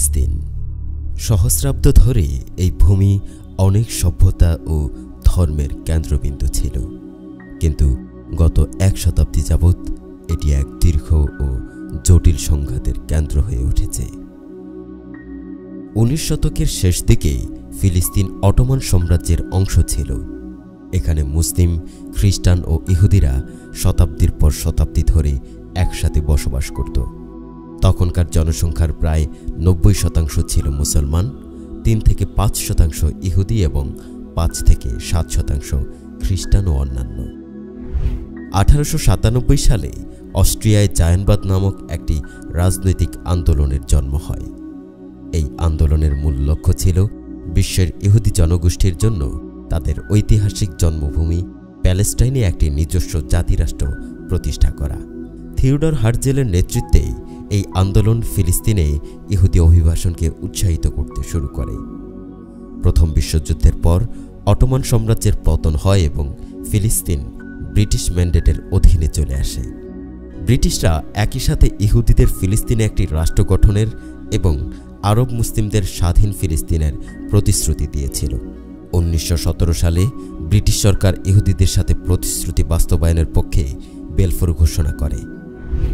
ফিলিস্তিন। সহস্রাব্দ ধরে এই ভূমি অনেক সভ্যতা ও ধর্মের কেন্দ্রবিন্দু ছিল, কিন্তু গত এক শতাব্দী যাবৎ এটি এক দীর্ঘ ও জটিল সংঘাতের কেন্দ্র হয়ে উঠেছে। 19 শতকের শেষ দিকে ফিলিস্তিন অটোমান সাম্রাজ্যের অংশ ছিল। এখানে মুসলিম, খ্রিস্টান ও ইহুদিরা শতাব্দীর পর শতাব্দী ধরে একসাথে বসবাস করত। তখনকার জনসংখ্যার প্রায় 90% ছিল মুসলমান, 3 থেকে 5% ইহুদি এবং 5 থেকে 7% খ্রিস্টান ও অন্যান্য। 1897 সালে অস্ট্রিয়ায় জায়নবাদ নামক একটি রাজনৈতিক আন্দোলনের জন্ম হয়। এই আন্দোলনের মূল লক্ষ্য ছিল বিশ্বের ইহুদি জনগোষ্ঠীর জন্য তাদের ঐতিহাসিক জন্মভূমি প্যালেস্টাইনে একটি নিজস্ব জাতিরাষ্ট্র প্রতিষ্ঠা করা। থিওডর হার্জেলের নেতৃত্বে এই আন্দোলন ফিলিস্তিনে ইহুদি অভিবাসনকে উৎসাহিত করতে শুরু করে। প্রথম বিশ্বযুদ্ধের পর অটোমান সাম্রাজ্যের পতন হয় এবং ফিলিস্তিন ব্রিটিশ ম্যান্ডেটের অধীনে চলে আসে। ব্রিটিশরা একই সাথে ইহুদিদের ফিলিস্তিনে একটি রাষ্ট্র গঠনের এবং আরব মুসলিমদের স্বাধীন ফিলিস্তিনের প্রতিশ্রুতি দিয়েছিল। 1917 সালে ব্রিটিশ সরকার ইহুদিদের সাথে প্রতিশ্রুতি বাস্তবায়নের পক্ষে বেলফোর ঘোষণা করে,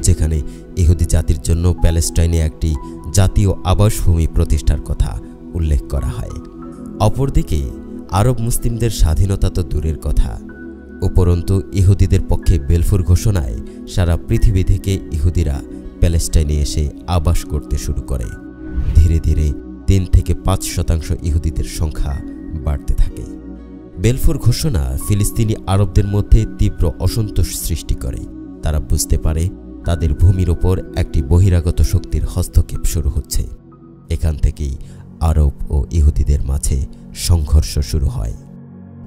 যেখানে ইহুদি জাতির জন্য প্যালেস্টাইনে একটি জাতীয় আবাসভূমি প্রতিষ্ঠার কথা উল্লেখ করা হয়। অপরদিকে আরব মুসলিমদের স্বাধীনতা তো দূরের কথা, উপরন্তু ইহুদিদের পক্ষে বেলফোর ঘোষণায় সারা পৃথিবী থেকে ইহুদিরা প্যালেস্টাইনে এসে আবাস করতে শুরু করে। ধীরে ধীরে 3 থেকে 5% ইহুদিদের সংখ্যা বাড়তে থাকে। বেলফোর ঘোষণা ফিলিস্তিনি আরবদের মধ্যে তীব্র অসন্তোষ সৃষ্টি করে। তারা বুঝতে পারে তাদের ভূমির ওপর একটি বহিরাগত শক্তির হস্তক্ষেপ শুরু হচ্ছে। এখান থেকেই আরব ও ইহুদিদের মাঝে সংঘর্ষ শুরু হয়।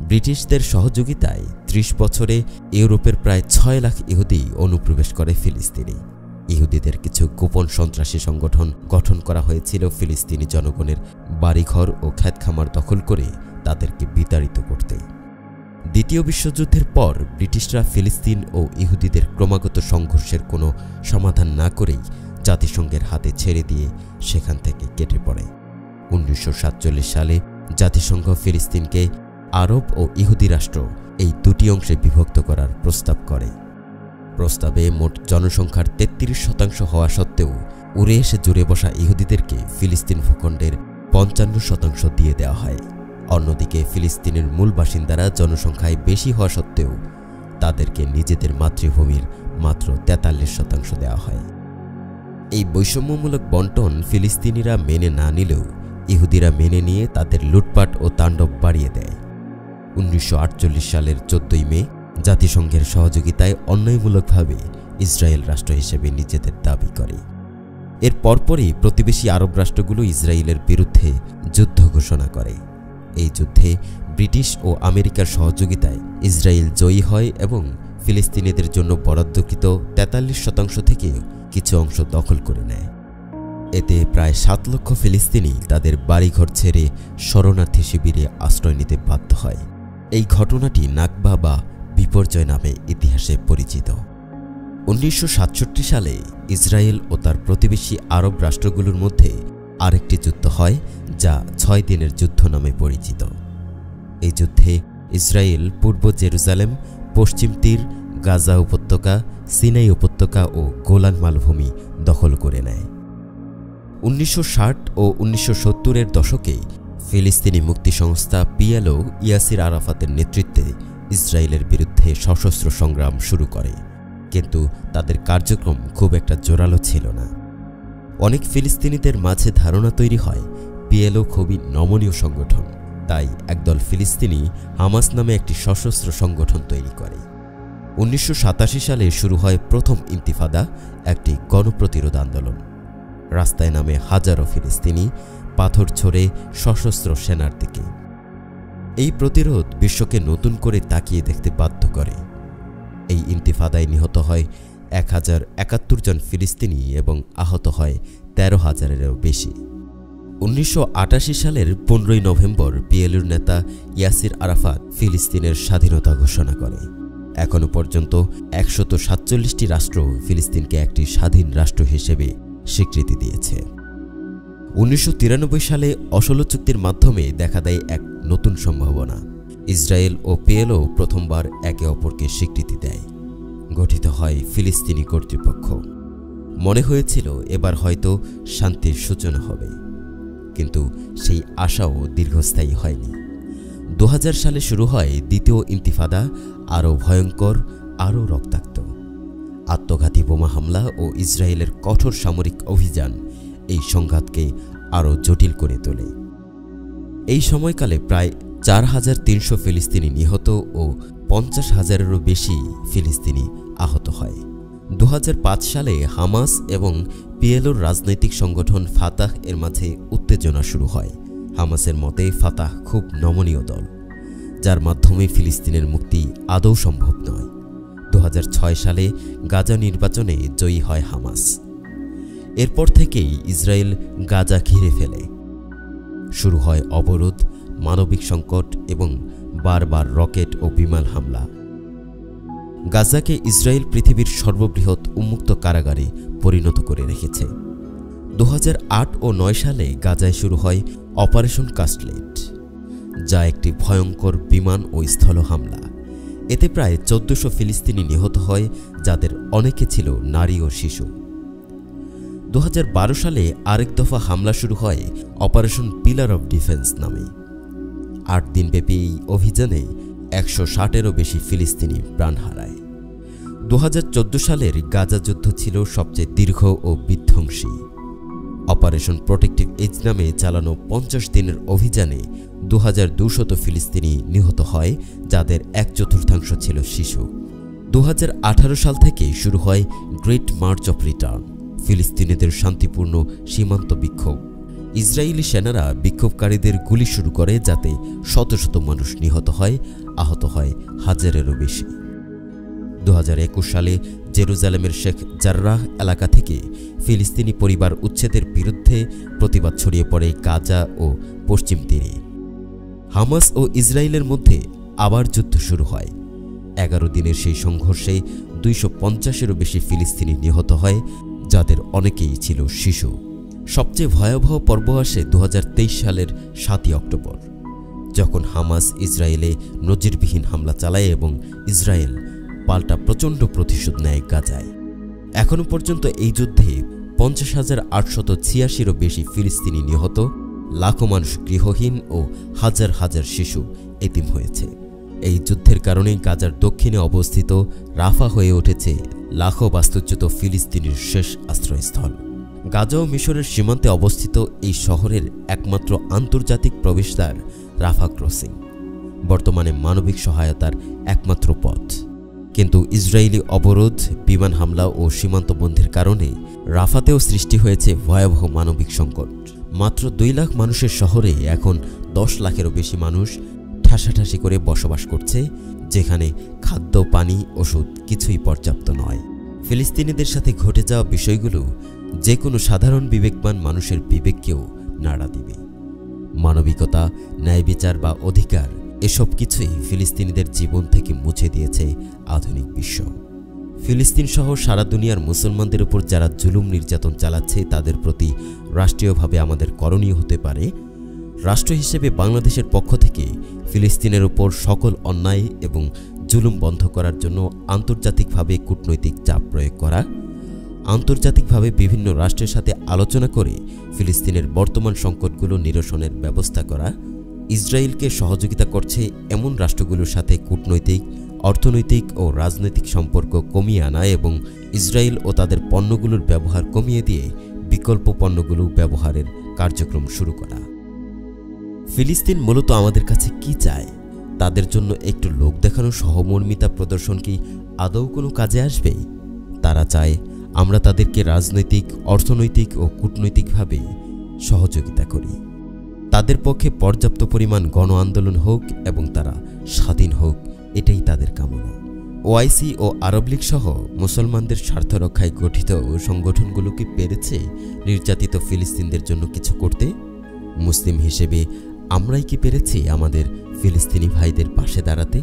ব্রিটিশদের সহযোগিতায় 30 বছরে ইউরোপের প্রায় 6 লাখ ইহুদি অনুপ্রবেশ করে ফিলিস্তিনে। ইহুদিদের কিছু গোপন সন্ত্রাসী সংগঠন গঠন করা হয়েছিল ফিলিস্তিনি জনগণের বাড়িঘর ও ক্ষেতখামার দখল করে তাদেরকে বিতাড়িত করতে। দ্বিতীয় বিশ্বযুদ্ধের পর ব্রিটিশরা ফিলিস্তিন ও ইহুদিদের ক্রমাগত সংঘর্ষের কোনো সমাধান না করেই জাতিসংঘের হাতে ছেড়ে দিয়ে সেখান থেকে কেটে পড়ে। 1947 সালে জাতিসংঘ ফিলিস্তিনকে আরব ও ইহুদি রাষ্ট্র এই দুটি অংশে বিভক্ত করার প্রস্তাব করে। প্রস্তাবে মোট জনসংখ্যার 33% হওয়া সত্ত্বেও উড়ে এসে জুড়ে বসা ইহুদিদেরকে ফিলিস্তিন ভূখণ্ডের 55% দিয়ে দেওয়া হয়। অন্যদিকে ফিলিস্তিনের মূল বাসিন্দারা জনসংখ্যায় বেশি হওয়া সত্ত্বেও তাদেরকে নিজেদের মাতৃভূমির মাত্র 43% দেওয়া হয়। এই বৈষম্যমূলক বণ্টন ফিলিস্তিনিরা মেনে না নিলেও ইহুদিরা মেনে নিয়ে তাদের লুটপাট ও তাণ্ডব বাড়িয়ে দেয়। 1948 সালের 14 মে জাতিসংঘের সহযোগিতায় অন্যায়মূলকভাবে ইসরায়েল রাষ্ট্র হিসেবে নিজেদের দাবি করে। এর পরপরই প্রতিবেশী আরব রাষ্ট্রগুলো ইসরায়েলের বিরুদ্ধে যুদ্ধ ঘোষণা করে। এই যুদ্ধে ব্রিটিশ ও আমেরিকার সহযোগিতায় ইসরায়েল জয়ী হয় এবং ফিলিস্তিনিদের জন্য বরাদ্দকৃত 43% থেকে কিছু অংশ দখল করে নেয়। এতে প্রায় 7 লক্ষ ফিলিস্তিনি তাদের বাড়িঘর ছেড়ে শরণার্থী শিবিরে আশ্রয় নিতে বাধ্য হয়। এই ঘটনাটি নাকবা বা বিপর্যয় নামে ইতিহাসে পরিচিত। 1967 সালে ইসরায়েল ও তার প্রতিবেশী আরব রাষ্ট্রগুলোর মধ্যে আরেকটি যুদ্ধ হয়, যা 6 দিনের যুদ্ধ নামে পরিচিত। এই যুদ্ধে ইসরায়েল পূর্ব জেরুজালেম, পশ্চিম তীর, গাজা উপত্যকা, সিনাই উপত্যকা ও গোলান মালভূমি দখল করে নেয়। 1960 ও 1970-এর দশকে ফিলিস্তিনি মুক্তি সংস্থা পিএলও ইয়াসির আরাফাতের নেতৃত্বে ইসরায়েলের বিরুদ্ধে সশস্ত্র সংগ্রাম শুরু করে, কিন্তু তাদের কার্যক্রম খুব একটা জোরালো ছিল না। অনেক ফিলিস্তিনিদের মাঝে ধারণা তৈরি হয় পিএলও খুবই নমনীয় সংগঠন, তাই একদল ফিলিস্তিনি হামাস নামে একটি সশস্ত্র সংগঠন তৈরি করে। 1987 সালে শুরু হয় প্রথম ইন্তিফাদা, একটি গণপ্রতিরোধ আন্দোলন। রাস্তায় নামে হাজারো ফিলিস্তিনি, পাথর ছোড়ে সশস্ত্র সেনার দিকে। এই প্রতিরোধ বিশ্বকে নতুন করে তাকিয়ে দেখতে বাধ্য করে। এই ইন্তিফাদায় নিহত হয় 1071 জন ফিলিস্তিনি এবং আহত হয় 13,000-এরও বেশি। 1988 সালের 15 নভেম্বর পিএলওর নেতা ইয়াসির আরাফাত ফিলিস্তিনের স্বাধীনতা ঘোষণা করে। এখনো পর্যন্ত 147টি রাষ্ট্র ফিলিস্তিনকে একটি স্বাধীন রাষ্ট্র হিসেবে স্বীকৃতি দিয়েছে। 1993 সালে অসলো চুক্তির মাধ্যমে দেখা দেয় এক নতুন সম্ভাবনা। ইসরায়েল ও পিএলও প্রথমবার একে অপরকে স্বীকৃতি দেয়। গঠিত হয় ফিলিস্তিনি কর্তৃপক্ষ। মনে হয়েছিল এবার হয়তো শান্তির সূচনা হবে, কিন্তু সেই আশাও দীর্ঘস্থায়ী হয়নি। 2000 সালে শুরু হয় দ্বিতীয় ইন্তিফাদা, আরও ভয়ঙ্কর, আরও রক্তাক্ত। আত্মঘাতী বোমা হামলা ও ইসরায়েলের কঠোর সামরিক অভিযান এই সংঘাতকে আরও জটিল করে তোলে। এই সময়কালে প্রায় 4300 ফিলিস্তিনি নিহত ও 50,000-এরও বেশি ফিলিস্তিনি আহত হয়। 2005 সালে হামাস এবং পিএলওর রাজনৈতিক সংগঠন ফাতাহ এর মাঝে উত্তেজনা শুরু হয়। হামাসের মতে ফাতাহ খুব নমনীয় দল, যার মাধ্যমে ফিলিস্তিনের মুক্তি আদৌ সম্ভব নয়। 2006 সালে গাজা নির্বাচনে জয়ী হয় হামাস। এরপর থেকেই ইসরায়েল গাজা ঘিরে ফেলে। শুরু হয় অবরোধ, মানবিক সংকট এবং বারবার রকেট ও বিমান হামলা। গাজাকে ইসরায়েল পৃথিবীর সর্ববৃহৎ উন্মুক্ত কারাগারে পরিণত করে রেখেছে। 2008 ও 2009 সালে গাজায় শুরু হয় অপারেশন কাস্টলেট, যা একটি ভয়ঙ্কর বিমান ও স্থল হামলা। এতে প্রায় 1400 ফিলিস্তিনি নিহত হয়, যাদের অনেকে ছিল নারী ও শিশু। 2012 সালে আরেক দফা হামলা শুরু হয় অপারেশন পিলার অব ডিফেন্স নামে। 8 দিনব্যাপী এই অভিযানে 160-এরও বেশি ফিলিস্তিনি প্রাণ হারায়। 2014 সালের গাজা যুদ্ধ ছিল সবচেয়ে দীর্ঘ ও বিধ্বংসী। অপারেশন প্রোটেক্টিভ এজ নামে চালানো 50 দিনের অভিযানে 2200 ফিলিস্তিনি নিহত হয়, যাদের 1/4 ছিল শিশু। 2018 সাল থেকে শুরু হয় গ্রেট মার্চ অফ রিটার্ন, ফিলিস্তিনিদের শান্তিপূর্ণ সীমান্ত বিক্ষোভ। ইসরায়েলি সেনারা বিক্ষোভকারীদের গুলি শুরু করে, যাতে শত শত মানুষ নিহত হয়, আহত হয় 1000-এরও বেশি। 2021 সালে জেরুজালেমের শেখ জাররাহ এলাকা থেকে ফিলিস্তিনি পরিবার উচ্ছেদের বিরুদ্ধে প্রতিবাদ ছড়িয়ে পড়ে গাজা ও পশ্চিম তীরে। হামাস ও ইসরায়েলের মধ্যে আবার যুদ্ধ শুরু হয়। 11 দিনের সেই সংঘর্ষে 250-এরও বেশি ফিলিস্তিনি নিহত হয়, যাদের অনেকেই ছিল শিশু। সবচেয়ে ভয়াবহ পর্ব আসে 2023 সালের 7 অক্টোবর, যখন হামাস ইসরায়েলে নজিরবিহীন হামলা চালায় এবং ইসরায়েল পাল্টা প্রচণ্ড প্রতিশোধ নেয় গাজায়। এখনও পর্যন্ত এই যুদ্ধে 50,886-এরও বেশি ফিলিস্তিনি নিহত, লাখো মানুষ গৃহহীন ও হাজার হাজার শিশু এতিম হয়েছে। এই যুদ্ধের কারণেই গাজার দক্ষিণে অবস্থিত রাফা হয়ে উঠেছে লাখো বাস্তুচ্যুত ফিলিস্তিনির শেষ আশ্রয়স্থল। গাজা ও মিশরের সীমান্তে অবস্থিত এই শহরের একমাত্র আন্তর্জাতিক প্রবেশদ্বার রাফা ক্রসিং, বর্তমানে মানবিক সহায়তার একমাত্র পথ। কিন্তু ইসরায়েলি অবরোধ, বিমান হামলা ও সীমান্ত বন্ধের কারণে রাফাতেও সৃষ্টি হয়েছে ভয়াবহ মানবিক সংকট। মাত্র 2 লাখ মানুষের শহরে এখন 10 লাখেরও বেশি মানুষ ঠাসাঠাসি করে বসবাস করছে, যেখানে খাদ্য, পানি, ওষুধ কিছুই পর্যাপ্ত নয়। ফিলিস্তিনিদের সাথে ঘটে যাওয়া বিষয়গুলো যে কোনো সাধারণ বিবেকবান মানুষের বিবেককেও নাড়া দিবে। মানবিকতা, ন্যায় বিচার বা অধিকার, এসব কিছুই ফিলিস্তিনিদের জীবন থেকে মুছে দিয়েছে আধুনিক বিশ্ব। ফিলিস্তিন সহ সারা দুনিয়ার মুসলমানদের উপর যারা জুলুম নির্যাতন চালাচ্ছে, তাদের প্রতি রাষ্ট্রীয়ভাবে আমাদের করণীয় হতে পারে রাষ্ট্র হিসেবে বাংলাদেশের পক্ষ থেকে ফিলিস্তিনের উপর সকল অন্যায় এবং জুলুম বন্ধ করার জন্য আন্তর্জাতিকভাবে কূটনৈতিক চাপ প্রয়োগ করা, আন্তর্জাতিকভাবে বিভিন্ন রাষ্ট্রের সাথে আলোচনা করে ফিলিস্তিনের বর্তমান সংকটগুলো নিরসনের ব্যবস্থা করা, ইসরায়েলকে সহযোগিতা করছে এমন রাষ্ট্রগুলোর সাথে কূটনৈতিক, অর্থনৈতিক ও রাজনৈতিক সম্পর্ক কমিয়ে আনা এবং ইসরায়েল ও তাদের পণ্যগুলোর ব্যবহার কমিয়ে দিয়ে বিকল্প পণ্যগুলো ব্যবহারের কার্যক্রম শুরু করা। ফিলিস্তিন মূলত আমাদের কাছে কি চায়? তাদের জন্য একটু লোক দেখানো সহমর্মিতা প্রদর্শন কি আদৌ কোনো কাজে আসবে? তারা চায় আমরা তাদেরকে রাজনৈতিক, অর্থনৈতিক ও কূটনৈতিকভাবে সহযোগিতা করি। তাদের পক্ষে পর্যাপ্ত পরিমাণ গণ আন্দোলন হোক এবং তারা স্বাধীন হোক, এটাই তাদের কামনা। ওআইসি ও আরব লীগ সহ মুসলমানদের স্বার্থ রক্ষায় গঠিত সংগঠনগুলো কি পেরেছে নির্যাতিত ফিলিস্তিনদের জন্য কিছু করতে? মুসলিম হিসেবে আমরাই কি পেরেছি আমাদের ফিলিস্তিনি ভাইদের পাশে দাঁড়াতে?